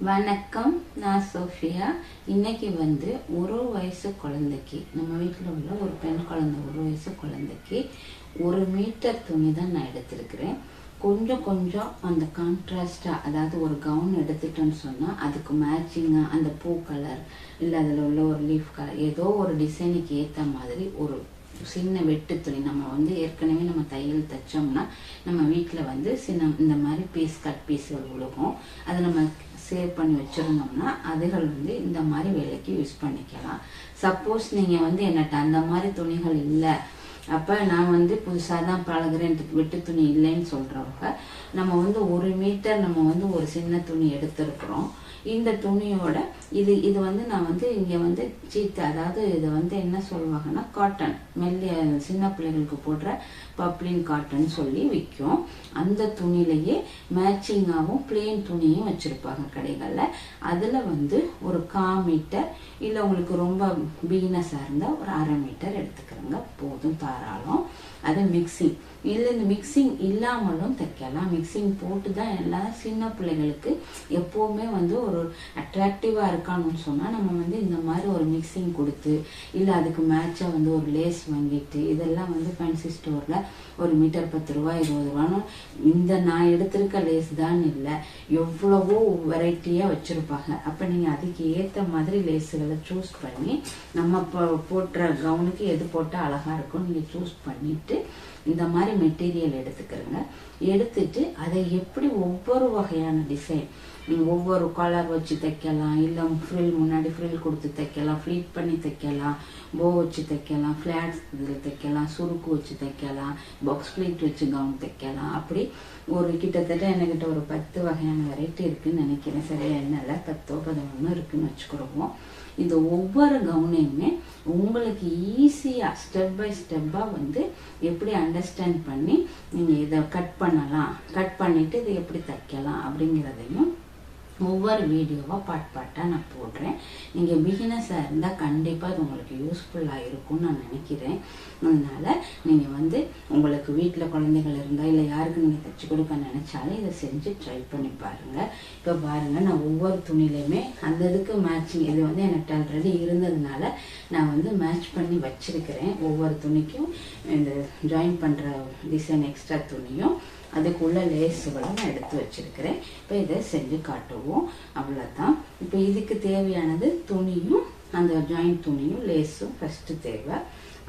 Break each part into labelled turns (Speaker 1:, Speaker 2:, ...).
Speaker 1: வணக்கம், நான் சோஃபியா. இன்னைக்கு ஒரு வயசு குழந்தைக்கு, நம்ம வீட்டில் உள்ள ஒரு பெண் குழந்தை, ஒரு வயசு குழந்தைக்கு 1 மீட்டர் துணி தான் நான் எடுத்திருக்கிறேன். கொஞ்சம் கொஞ்சம் அந்த கான்ட்ராஸ்டாக, அதாவது ஒரு கவுன் எடுத்துட்டோன்னு சொன்னால் அதுக்கு மேட்சிங்காக அந்த பூ கலர் இல்லை அதில் உள்ள ஒரு லீஃப் கலர், ஏதோ ஒரு டிசைனுக்கு ஏற்ற மாதிரி ஒரு சின்ன வெட்டு துணி. நம்ம ஏற்கனவே நம்ம தையல் தைச்சோம்னா நம்ம வீட்டில் சின்ன இந்த மாதிரி கட் பீஸ்கள் விழுகும். அதை நம்ம சேவ் பண்ணி வச்சுருந்தோம்னா அதுகள் இந்த மாதிரி வேலைக்கு யூஸ் பண்ணிக்கலாம். சப்போஸ் நீங்கள் என்கிட்ட அந்த மாதிரி துணிகள் இல்லை, அப்போ நான் புதுசாக தான் பழகுறேன், வெட்டு துணி இல்லைன்னு சொல்கிறவங்க, நம்ம 1 மீட்டர் நம்ம ஒரு சின்ன துணி எடுத்திருக்கிறோம். இந்த துணியோட இது நான் இங்கே சீத்து, அதாவது இதை என்ன சொல்லுவாங்கன்னா காட்டன், மெல்லிய சின்ன பிள்ளைகளுக்கு போடுற பப்ளின் காட்டன் சொல்லி விற்கும். அந்த துணியிலேயே மேட்சிங்காகவும் பிளெயின் துணியும் வச்சுருப்பாங்க கடைகளில். அதில் ஒரு 1/4 மீட்டர் இல்லை உங்களுக்கு ரொம்ப பீனஸாக இருந்தால் ஒரு 1/2 மீட்டர் எடுத்துக்கிறோங்க, போதும் தாராளம். அது மிக்சிங் இல்லை, இந்த மிக்சிங் இல்லாமலும் தைக்கலாம். மிக்சிங் போட்டு தான் எல்லா சின்ன பிள்ளைகளுக்கு எப்போவுமே ஒரு அட்ராக்டிவாக இருக்கான்னு சொன்னால் நம்ம இந்த மாதிரி ஒரு மிக்சிங் கொடுத்து, இல்லை அதுக்கு மேட்சாக ஒரு லேஸ் வாங்கிட்டு, இதெல்லாம் ஃபேன்சி ஸ்டோரில் 1 மீட்டர் 10 ரூபா 20 ரூபான்னு, இந்த நான் எடுத்திருக்க லேஸ் தான் இல்லை, எவ்வளவோ வெரைட்டியாக வச்சுருப்பாங்க. அப்போ நீங்கள் அதுக்கு ஏற்ற மாதிரி லேஸுகளை சூஸ் பண்ணி, நம்ம போட்டுற கவுனுக்கு எது போட்டால் அழகாக இருக்கும் நீங்கள் சூஸ் பண்ணிவிட்டு இந்த மாதிரி மெட்டீரியல் எடுத்துக்கிறங்க. எடுத்துட்டு அதை எப்படி ஒவ்வொரு வகையான டிசைன், ஒவ்வொரு கலர் வச்சு தைக்கலாம், இல்லை ஃப்ரில் முன்னாடி ஃப்ரில் கொடுத்து தைக்கலாம், ஃப்ளீட் பண்ணி தைக்கலாம், போ வச்சு தைக்கலாம், ஃப்ளாட்ஸ் இதில் தைக்கலாம், சுருக்கு வச்சு தைக்கலாம், பாக்ஸ் ஃப்ளீட் வச்சு கவுன் தைக்கலாம். அப்படி கிட்டத்தட்ட என்கிட்ட ஒரு 10 வகையான வெரைட்டி இருக்குன்னு நினைக்கிறேன். சரியா என்னால 10 11 இருக்குன்னு வச்சுக்கிறோம். இந்த ஒவ்வொரு கவுனையுமே உங்களுக்கு ஈஸியாக ஸ்டெப் பை ஸ்டெப்பாக எப்படி அண்டர்ஸ்டாண்ட் பண்ணி நீங்கள் இதை கட் பண்ணலாம், கட் பண்ணிவிட்டு இதை எப்படி தைக்கலாம் அப்படிங்கிறதையும் ஒவ்வொரு வீடியோவாக பாட்டாக நான் போடுறேன். நீங்கள் பிகினர்ஸாக இருந்தால் கண்டிப்பாக அது உங்களுக்கு யூஸ்ஃபுல்லாக இருக்கும்னு நான் நினைக்கிறேன். அதனால் நீங்கள் உங்களுக்கு வீட்டில் குழந்தைகள் இருந்தால் இல்லை யாருக்கு நீங்கள் தைச்சி கொடுக்க நினச்சாலும் இதை செஞ்சு ட்ரை பண்ணி பாருங்கள். இப்போ பாருங்கள், நான் ஒவ்வொரு துணிலையுமே அந்த இதுக்கு மேட்சிங், இது எனக்கு ஆல்ரெடி இருந்ததுனால நான் மேட்ச் பண்ணி வச்சிருக்கிறேன். ஒவ்வொரு துணிக்கும் இந்த ஜாயின் பண்ணுற டிசைன் எக்ஸ்ட்ரா துணியும் அதுக்குள்ள லேஸுகளும் நான் எடுத்து வச்சிருக்கிறேன். இப்போ இதை செஞ்சு காட்டுவோம், அவ்வளோதான். இப்போ இதுக்கு தேவையானது துணியும் அந்த ஜாயிண்ட் துணியும் லேஸும் ஃபஸ்ட்டு தேவை.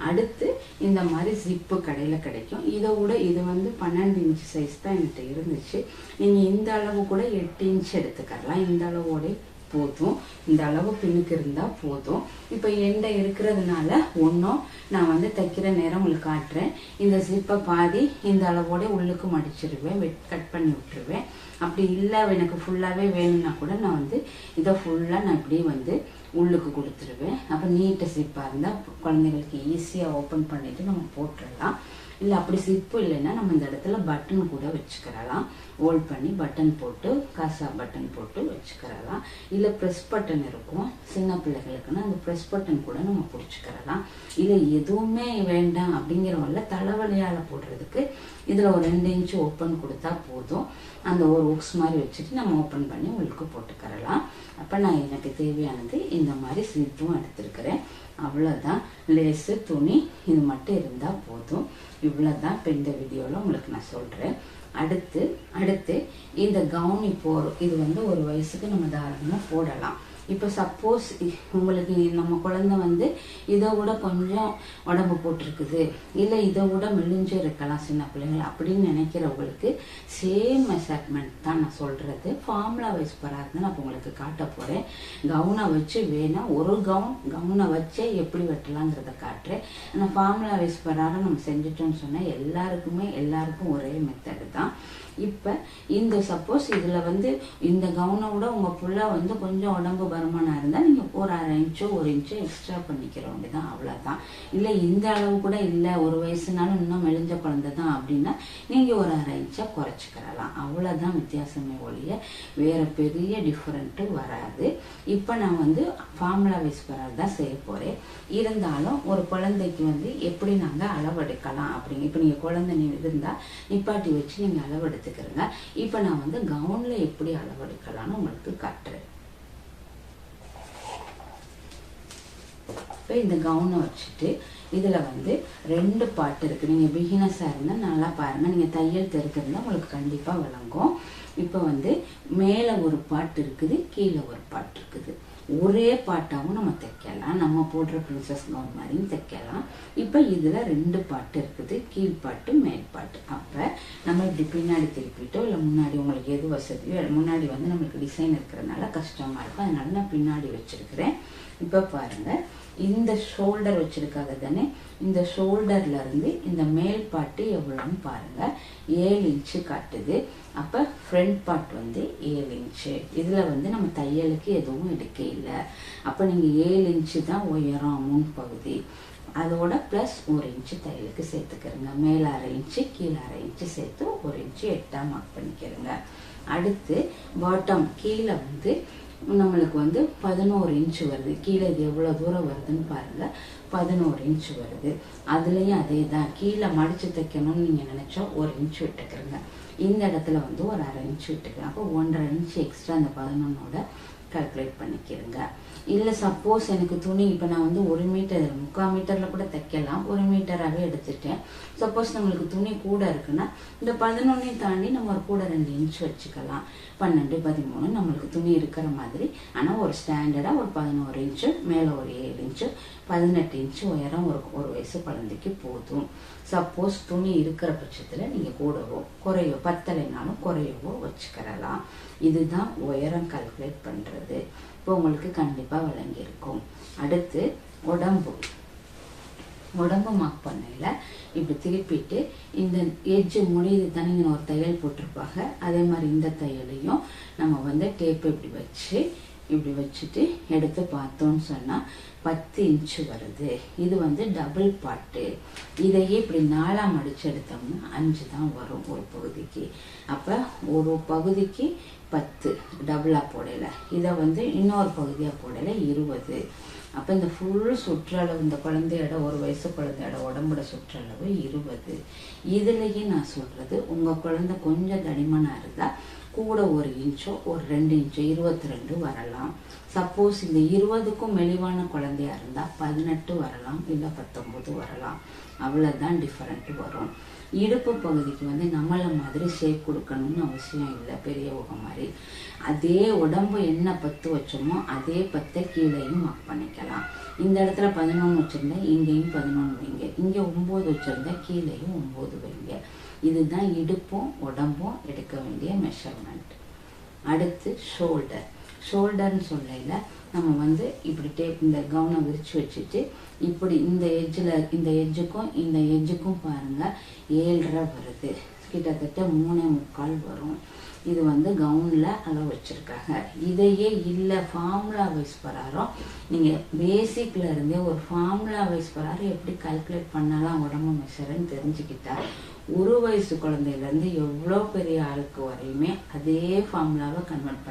Speaker 1: அடுத்து இந்த மாதிரி ஜிப்பு கடையில் கிடைக்கும். இதை விட இது 12 இன்ச் சைஸ் தான் என்கிட்ட இருந்துச்சு. நீங்கள் இந்த அளவு கூட 8 இன்ச் எடுத்துக்கலாம். இந்த அளவோட போதும், இந்த அளவு பின்னுக்கு இருந்தால் போதும். இப்போ எண்டை இருக்கிறதுனால ஒன்றும் நான் தைக்கிற நேரம் உங்களுக்கு காட்டுறேன். இந்த ஜிப்பை பாதி இந்த அளவோட உள்ளுக்கு மடிச்சிருவேன், கட் பண்ணி விட்டுருவேன். அப்படி இல்லை எனக்கு ஃபுல்லாகவே வேணும்னா கூட நான் இதை ஃபுல்லாக நான் இப்படி உள்ளுக்கு கொடுத்துருவேன். அப்போ நீட்ட ஜிப்பாக இருந்தால் குழந்தைங்களுக்கு ஈஸியாக ஓப்பன் பண்ணிவிட்டு நம்ம போட்டுடலாம். இல்லை அப்படி சிப்பு இல்லைன்னா நம்ம இந்த இடத்துல பட்டன் கூட வச்சுக்கிறலாம். ஹோல்ட் பண்ணி பட்டன் போட்டு காசா பட்டன் போட்டு வச்சுக்கிறலாம். இல்லை ப்ரெஸ் பட்டன் இருக்கும் சின்ன பிள்ளைகளுக்குன்னா, அந்த ப்ரெஸ் பட்டன் கூட நம்ம பிடிச்சிக்கிறலாம். இல்லை எதுவுமே வேண்டாம் அப்படிங்கிறவங்கள தலைவலியால் போடுறதுக்கு இதில் ஒரு 2 இன்ச்சு ஓப்பன் கொடுத்தா போதும். அந்த ஒரு ஒக்ஸ் மாதிரி வச்சுட்டு நம்ம ஓப்பன் பண்ணி உங்களுக்கு போட்டுக்கிறலாம். அப்போ நான் எனக்கு தேவையானது இந்த மாதிரி சிப்பும் எடுத்துருக்கிறேன். அவ்வளோதான். லேஸு துணி இது மட்டும் இருந்தால் போதும். இவ்வளோதான் இப்போ இந்த வீடியோவில் உங்களுக்கு நான் சொல்கிறேன். அடுத்து இந்த கவுனி போகிறோம். இது 1 வயசுக்கு நம்ம தாராளமாக போடலாம். இப்போ சப்போஸ் உங்களுக்கு நம்ம குழந்தை இதை விட கொஞ்சம் உடம்பு போட்டிருக்குது, இல்லை இதை விட மெலிஞ்சு இருக்கலாம் சின்ன பிள்ளைங்கள் அப்படின்னு நினைக்கிறவங்களுக்கு சேம் மெஷர்மெண்ட் தான் நான் சொல்கிறது. ஃபார்முலா வைஸ் பராது நான் உங்களுக்கு காட்ட போகிறேன். கவுனை வச்சு வேணால் ஒரு கவுனை வச்சே எப்படி வெட்டலாங்கிறத காட்டுறேன். ஆனால் ஃபார்முலா வைஸ் பராக நம்ம செஞ்சுட்டோன்னு சொன்னால் எல்லாருக்கும் ஒரே மெத்தடு தான். இப்போ இந்த சப்போஸ் இதில் இந்த கவுனை விட உங்கள் புள்ள கொஞ்சம் உடம்பு பருமனாக இருந்தால் நீங்கள் ஒரு 1/2 இன்ச்சோ 1 இன்ச்சோ எக்ஸ்ட்ரா பண்ணிக்கிற வேண்டியதான், அவ்வளோதான். இல்லை இந்த அளவு கூட இல்லை, 1 வயசுனாலும் இன்னும் மெலிஞ்ச குழந்தை தான் அப்படின்னா நீங்கள் ஒரு 1/2 இன்ச்சா குறைச்சிக்கிறலாம். அவ்வளோதான் வித்தியாசமே ஒழிய வேறு பெரிய டிஃப்ரெண்ட்டு வராது. இப்போ நான் ஃபார்முலா வைஸ் பராது தான் செய்ய போகிறேன். இருந்தாலும் ஒரு குழந்தைக்கு எப்படி நாங்கள் அளவெடுக்கலாம் அப்படிங்க. இப்போ நீங்கள் குழந்தை இருந்தால் நிப்பாட்டி வச்சு நீங்கள் அளவெடுத்துக்கிறங்க. இப்போ நான் கவுனில் எப்படி அளவெடுக்கலாம்னு உங்களுக்கு காட்டுறேன். இப்போ இந்த கவுனை வச்சுட்டு இதில் வந்து 2 பார்ட் இருக்குது. நீங்கள் பிகினஸாக இருந்தால் நல்லா பாருங்கள், நீங்கள் தையல் தெரிஞ்சிருந்தால் உங்களுக்கு கண்டிப்பாக விளங்கும். இப்போ வந்து மேலே ஒரு பார்ட் இருக்குது, கீழே ஒரு பார்ட் இருக்குது. ஒரே பாட்டாகவும் நம்ம தைக்கலாம், நம்ம போடுற பிரின்சஸ் கவுன் மாதிரியும் தைக்கலாம். இப்போ இதில் 2 பாட்டு இருக்குது, கீழ் பாட்டு மேல் பாட்டு. அப்போ நம்ம இப்படி பின்னாடி திருப்பிட்டோ இல்லை முன்னாடி உங்களுக்கு எது வசதியோ, முன்னாடி வந்து நம்மளுக்கு டிசைன் இருக்கிறதுனால கஷ்டமாக இருக்கும், அதனால நான் பின்னாடி வச்சுருக்கிறேன். இப்போ பாருங்கள், இந்த ஷோல்டர் வச்சுருக்காங்க தானே, இந்த ஷோல்டர்லேருந்து இந்த மேல் பாட்டு எவ்வளோன்னு பாருங்கள், 7 இன்ச்சு காட்டுது. அப்போ ஃப்ரண்ட் பார்ட் வந்து 7 இன்ச்சு. இதில் வந்து நம்ம தையலுக்கு எதுவும் எடுக்க இல்லை. அப்போ நீங்கள் 7 இன்ச்சு தான் உயரம் முன்பகுதி, அதோட ப்ளஸ் 1 இன்ச்சு தையலுக்கு சேர்த்துக்கிறங்க. மேலே 1/2 இன்ச்சு, கீழே 1/2 இன்ச்சு சேர்த்து 1 இன்ச்சு 8ஆக மார்க் பண்ணிக்கிறங்க. அடுத்து பாட்டம் கீழே வந்து நம்மளுக்கு வந்து 11 இன்ச்சு வருது. கீழே இது எவ்வளோ தூரம் வருதுன்னு பாருங்கள், 11 இன்ச்சு வருது. அதுலேயும் அதே தான், கீழே மடித்து தைக்கணும்னு நீங்கள் நினச்சா 1 இன்ச்சு விட்டுக்கிறங்க. இந்த இடத்துல வந்து ஒரு 1/2 இன்ச்சு விட்டுக்கிறேன். அப்போ 1.5 இன்ச்சு எக்ஸ்ட்ரா அந்த 11ஓட கால்குலேட் பண்ணிக்கிறங்க. இல்லை சப்போஸ் எனக்கு துணி இப்போ நான் வந்து 1 மீட்டர் 3/4 மீட்டரில் கூட தைக்கலாம், 1 மீட்டராகவே எடுத்துட்டேன். சப்போஸ் நம்மளுக்கு துணி கூட இருக்குன்னா இந்த 11ஐயும் தாண்டி நம்ம ஒரு கூட 2 இன்ச்சு வச்சுக்கலாம். 12, 13 நம்மளுக்கு துணி இருக்கிற மாதிரி. ஆனால் ஒரு ஸ்டாண்டர்டாக ஒரு 11 இன்ச்சு, மேலே ஒரு 7 இன்ச்சு, 18 இன்ச்சு உயரம் ஒரு வயசு குழந்தைக்கு போதும். சப்போஸ் துணி இருக்கிற பட்சத்தில் நீங்கள் கூடவோ குறையோ, பத்தலைனாலும் குறையவோ வச்சுக்கிறலாம். இதுதான் உயரம் கால்குலேட் பண்ணுறது. இப்போ உங்களுக்கு கண்டிப்பாக விளங்கியிருக்கும். அடுத்து உடம்பு மார்க் பண்ணல இப்படி திருப்பிட்டு இந்த எட்ஜு முடியுது தானே, ஒரு தையல் போட்டிருப்பாங்க, அதே மாதிரி இந்த தையலையும் நம்ம வந்து டேப் இப்படி வச்சு இப்படி வச்சுட்டு எடுத்து பார்த்தோன்னு சொன்னால் 10 இன்ச்சு வருது. இது வந்து டபுள் பாட்டு. இதையே இப்படி 4ஆக மடித்து எடுத்தோம்னா 5 தான் வரும் ஒரு பகுதிக்கு. அப்போ ஒரு பகுதிக்கு 10 டபுளாக போடலை, இதை வந்து இன்னொரு பகுதியாக போடலை 20. அப்போ இந்த ஃபுல் சுற்றளவு இந்த குழந்தையோட 1 வயசு குழந்தையோட உடம்போட சுற்றளவு 20. இதுலேயே நான் சொல்கிறது, உங்கள் குழந்தை கொஞ்சம் தடிமனாக இருந்தால் கூட 1 இன்ச்சோ ஒரு 2 இன்ச்சோ 22 வரலாம். சப்போஸ் இந்த 20க்கும் மெலிவான குழந்தையா இருந்தால் 18 வரலாம், இல்லை 19 வரலாம். அவ்வளோதான் டிஃபரெண்ட் வரும். இடுப்பு பகுதிக்கு வந்து நம்மளை மாதிரி ஷேப் கொடுக்கணும்னு அவசியம் இல்லை, பெரியவங்க மாதிரி. அதே உடம்பு என்ன 10 வச்சோமோ அதே 10 கீழேயும் மார்க் பண்ணிக்கலாம். இந்த இடத்துல 11 வச்சுருந்தா இங்கேயும் 11 வைங்க, இங்கே 9 வச்சுருந்தா கீழேயும் 9 வைங்க. இதுதான் இடுப்பும் உடம்பும் எடுக்க வேண்டிய மெஷர்மெண்ட். அடுத்து ஷோல்டர்னு சொல்லையில் நம்ம வந்து இப்படி டேப் இந்த கவுனை விரித்து வச்சுட்டு இப்படி இந்த எட்ஜுக்கும் இந்த எட்ஜுக்கும் பாருங்கள் 7.5 வருது, கிட்டத்தட்ட 3.25 வரும். இது வந்து கவுனில் அளவு வச்சுருக்காங்க. இதையே இல்லை ஃபார்முலா வைஸ் பிரகாரம் நீங்கள் பேசிக்கில் இருந்தே ஒரு ஃபார்முலா வைஸ் பிரகாரம் எப்படி கால்குலேட் பண்ணலாம் உடம்பு மெஷர்ன்னு தெரிஞ்சுக்கிட்டா 1 வயசு குழந்தையிலேருந்து எவ்வளோ பெரிய ஆளுக்கு வரையுமே அதே ஃபார்முலாவை கன்வெர்ட்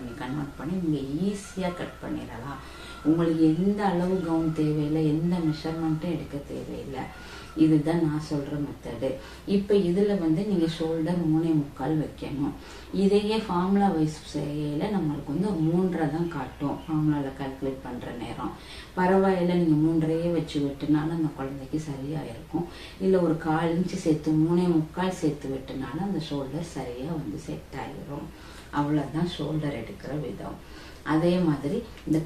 Speaker 1: பண்ணி நீங்கள் ஈஸியாக கட் பண்ணிடலாம். உங்களுக்கு எந்த அளவு கவுன் தேவையில்லை, எந்த மெஷர்மெண்ட்டும் எடுக்க தேவையில்லை. இதுதான் நான் சொல்கிற மெத்தடு. இப்போ இதில் வந்து நீங்கள் ஷோல்டர் 3.25 வைக்கணும். இதையே ஃபார்முலா வைஸ் செய்யல நம்மளுக்கு வந்து 3.5 தான் காட்டும் ஃபார்முலாவில் கால்குலேட் பண்ணுற நேரம். பரவாயில்லை, நீங்கள் 3.5 வச்சு வெட்டினாலும் அந்த குழந்தைக்கு சரியாக இருக்கும். இல்லை ஒரு 1/4 இன்ச்சு சேர்த்து 3.25 சேர்த்து வெட்டினாலும் அந்த ஷோல்டர் சரியாக வந்து செட் ஆகிரும். அவ்வளோதான் ஷோல்டர் எடுக்கிற விதம். அதே மாதிரி இந்த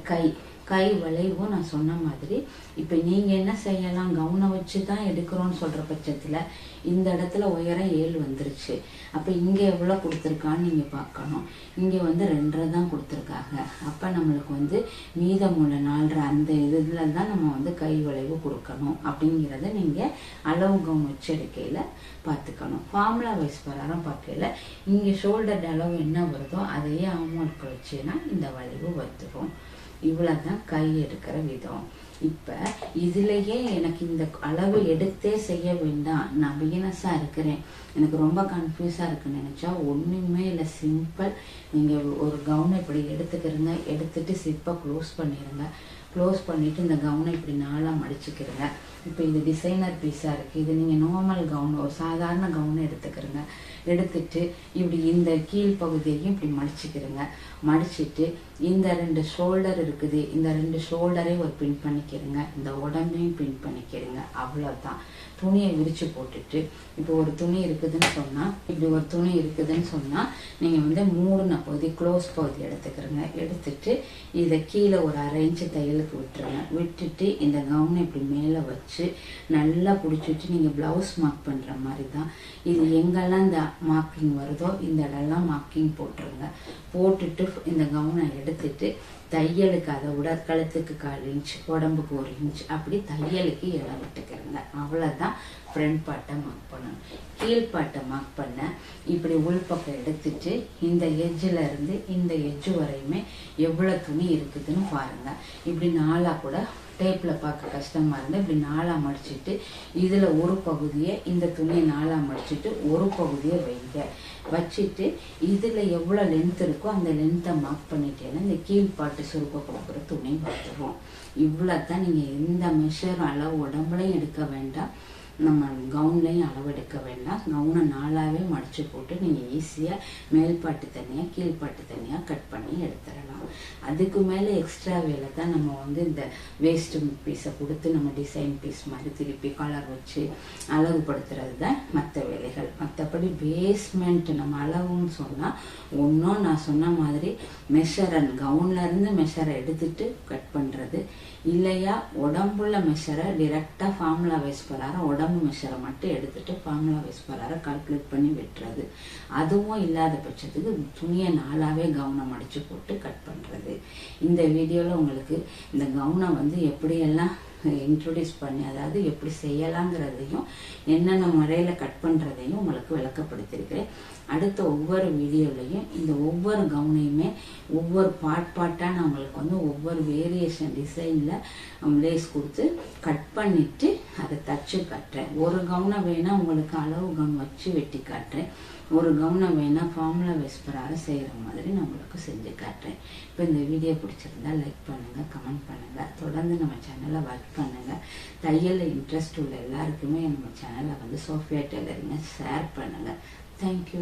Speaker 1: கை வளைவும் நான் சொன்ன மாதிரி இப்போ நீங்கள் என்ன செய்யலாம், கவுனை வச்சு தான் எடுக்கிறோன்னு சொல்கிற பட்சத்தில் இந்த இடத்துல உயரம் 7 வந்துருச்சு. அப்போ இங்கே எவ்வளோ கொடுத்துருக்கான்னு நீங்கள் பார்க்கணும். இங்கே வந்து 2.5 தான் கொடுத்துருக்காங்க. அப்போ நம்மளுக்கு வந்து மீதமுள்ள 4.5 அந்த இதில் தான் நம்ம வந்து கை வளைவு கொடுக்கணும். அப்படிங்கிறத நீங்கள் அளவு கவுன் வச்சு எடுக்கையில் பார்த்துக்கணும். ஃபார்முலா வைஸ் பிரகாரம் பார்க்கல இங்கே ஷோல்டர் அளவு என்ன வருதோ அதையே ஆமோலுக்கு வச்சுன்னா இந்த வளைவு வந்துடும். இவ்வளோதான் கை எடுக்கிற விதம். இப்போ இதுலேயே எனக்கு இந்த அளவு எடுத்தே செய்ய வேண்டாம், நான் பிகினஸாக இருக்கிறேன், எனக்கு ரொம்ப கன்ஃபியூஸாக இருக்குன்னு நினச்சா ஒன்றுமே இல்லை, சிம்பிள். நீங்கள் ஒரு கவுனை இப்படி எடுத்துக்கிறங்க, எடுத்துட்டு சிப்பை க்ளோஸ் பண்ணிடுங்க. க்ளோஸ் பண்ணிவிட்டு இந்த கவுனை இப்படி 4ஆக மடிச்சுக்கிறங்க. இப்போ இது டிசைனர் பீஸாக இருக்குது. இது நீங்கள் நார்மல் கவுன், ஒரு சாதாரண கவுனை எடுத்துக்கிறங்க. எடுத்துட்டு இப்படி இந்த கீழ் பகுதியையும் இப்படி மடிச்சுக்கிறங்க. மடிச்சுட்டு இந்த 2 ஷோல்டர் இருக்குது, இந்த 2 ஷோல்டரையும் ஒரு பின் பண்ணிக்கிறங்க. இந்த உடம்பையும் பின் பண்ணிக்கிறங்க. அவ்வளோதான். துணியை விரித்து போட்டுட்டு இப்போ ஒரு துணி இருக்குதுன்னு சொன்னால், இப்படி ஒரு துணி இருக்குதுன்னு சொன்னால் நீங்கள் வந்து மூடின பகுதி, க்ளோஸ் பகுதி எடுத்துக்கிறங்க. எடுத்துட்டு இதை கீழே ஒரு 1/2 இன்ச்சு தையலுக்கு விட்டுருங்க. விட்டுட்டு இந்த கவுனை இப்படி மேலே வச்சு நல்லா பிடிச்சிட்டு நீங்கள் ப்ளவுஸ் மார்க் பண்ணுற மாதிரி தான். இது எங்கெல்லாம் இந்த மார்க்கிங் வருதோ இந்த இடம்லாம் மார்க்கிங் போட்டுருங்க. போட்டுட்டு இந்த கவுனை எடுத்துட்டு தையலுக்கு அதை விட கழுத்துக்கு 1/4 இன்ச், உடம்புக்கு 1 இன்ச், அப்படி தையலுக்கு இடம் விட்டுக்கிறங்க. அவ்வளோதான். ஃப்ரண்ட் பார்ட்டை மார்க் பண்ணணும். கீழ்பாட்டை மார்க் பண்ண இப்படி உள்பக்கம் எடுத்துட்டு இந்த எட்ஜில் இருந்து இந்த எட்ஜு வரையுமே எவ்வளோ துணி இருக்குதுன்னு பாருங்கள். இப்படி 4ஆக கூட டேப்பில் பார்க்க கஷ்டமாக இருந்தால் இப்படி 4ஆக மடிச்சுட்டு இதில் ஒரு பகுதியை, இந்த துணியை 4ஆக மடிச்சுட்டு ஒரு பகுதியை வைங்க. வச்சுட்டு இதில் எவ்வளோ லென்த் இருக்கோ அந்த லென்த்தை மார்க் பண்ணிட்டேன்னா இந்த கீழ்பாட்டு சுருக்க கொடுக்குற துணி வந்துடும். இவ்வளோ தான். நீங்கள் எந்த மெஷர் அளவு உடம்புலையும் எடுக்க வேண்டாம், நம்ம கவுன்லையும் அளவு எடுக்க வேண்டாம். கவுனை 4ஆகவே மடித்து போட்டு நீங்கள் ஈஸியாக மேல்பாட்டு தனியாக கீழ்பாட்டு தனியாக கட் பண்ணி எடுத்துடலாம். அதுக்கு மேலே எக்ஸ்ட்ரா வேலை தான் நம்ம வந்து இந்த வேஸ்ட்டு பீஸை கொடுத்து நம்ம டிசைன் பீஸ் மாதிரி திருப்பி கலர் வச்சு அழகுபடுத்துறது தான் மற்ற வேலைகள். மற்றபடி பேஸ்மெண்ட் நம்ம அளவுன்னு சொன்னால் ஒன்றும் நான் சொன்ன மாதிரி மெஷரை கவுன்லேருந்து மெஷரை எடுத்துட்டு கட் பண்ணுறது, இல்லையா உடம்புள்ள மெஷரை டிரெக்டாக ஃபார்முலா வைஸ் பிரகாரம் உடம்பு மெஷரை மட்டும் எடுத்துட்டு ஃபார்முலா வைஸ் பிரகாரம் கால்குலேட் பண்ணி வெட்டுறது. அதுவும் இல்லாத பட்சத்துக்கு துணியை 4ஆகவே கவுனை மடித்து போட்டு கட் பண்ணுறது. இந்த வீடியோவில் உங்களுக்கு இந்த கவுனை வந்து எப்படியெல்லாம் இன்ட்ரோடியூஸ் பண்ணி, அதாவது எப்படி செய்யலாங்கிறதையும் என்னென்ன முறையில் கட் பண்ணுறதையும் உங்களுக்கு விளக்கப்படுத்தியிருக்கிறேன். அடுத்த ஒவ்வொரு வீடியோலையும் இந்த ஒவ்வொரு கவுனையுமே ஒவ்வொரு பார்ட்டாக நான் உங்களுக்கு வந்து ஒவ்வொரு வேரியேஷன் டிசைனில் லேஸ் கொடுத்து கட் பண்ணிவிட்டு அதை தச்சு காட்டுறேன். ஒரு கவுனை வேணால் உங்களுக்கு அளவு கவுன் வச்சு வெட்டி காட்டுறேன், ஒரு கவுனை வேணால் ஃபார்முலா வைஸ் பிரகாரம் செய்கிற மாதிரி நான் உங்களுக்கு செஞ்சு காட்டுறேன். இப்போ இந்த வீடியோ பிடிச்சிருந்தா லைக் பண்ணுங்கள், கமெண்ட் பண்ணுங்கள், தொடர்ந்து நம்ம சேனலை வாட்ச் பண்ணுங்கள். தையலில் இன்ட்ரெஸ்ட் உள்ள எல்லாருக்குமே நம்ம சேனலை வந்து சோஃபியா டெய்லரிங்கை ஷேர் பண்ணுங்கள். தேங்க்யூ.